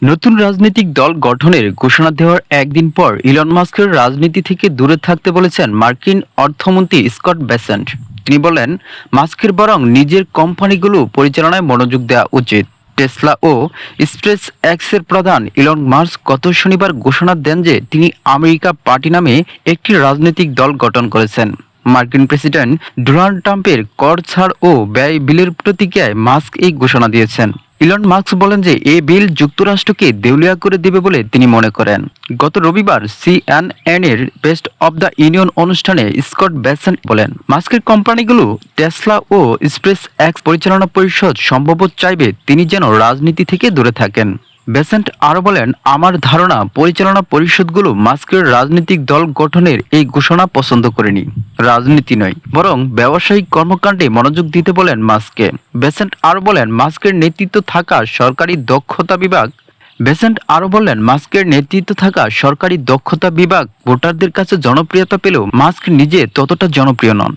নতুন রাজনৈতিক দল গঠনের ঘোষণা দেওয়ার একদিন পর ইলন মাস্কের রাজনীতি থেকে দূরে থাকতে বলেছেন মার্কিন অর্থমন্ত্রী স্কট বেসেন্ট। তিনি বলেন, মাস্কের বরং নিজের কোম্পানিগুলো পরিচালনায় মনোযোগ দেওয়া উচিত। টেসলা ও স্পেস এক্সের প্রধান ইলন মাস্ক গত শনিবার ঘোষণা দেন যে তিনি আমেরিকা পার্টি নামে একটি রাজনৈতিক দল গঠন করেছেন। মার্কিন প্রেসিডেন্ট ডোনাল্ড ট্রাম্পের কর ছাড় ও ব্যয় বিলের প্রতিক্রিয়ায় মাস্ক এই ঘোষণা দিয়েছেন। ইলন মাস্ক বলেন যে এই বিল যুক্তরাষ্ট্রকে দেউলিয়া করে দেবে বলে তিনি মনে করেন। গত রবিবার সিএনএন এর বেস্ট অব দ্য ইউনিয়ন অনুষ্ঠানে স্কট বেসেন্ট বলেন, মাস্কের কোম্পানিগুলো টেসলা ও স্পেস এক্স পরিচালনা পরিষদ সম্ভবত চাইবে তিনি যেন রাজনীতি থেকে দূরে থাকেন। বেসেন্ট আরও বলেন, আমার ধারণা পরিচালনা পরিষদগুলো মাস্কের রাজনৈতিক দল গঠনের এই ঘোষণা পছন্দ করেনি। রাজনীতি নয়, বরং ব্যবসায়িক কর্মকাণ্ডে মনোযোগ দিতে বলেন মাস্ককে। বেসেন্ট আরও বলেন, মাস্কের নেতৃত্ব থাকা সরকারি দক্ষতা বিভাগ ভোটারদের কাছে জনপ্রিয়তা পেলেও মাস্ক নিজে ততটা জনপ্রিয় নন।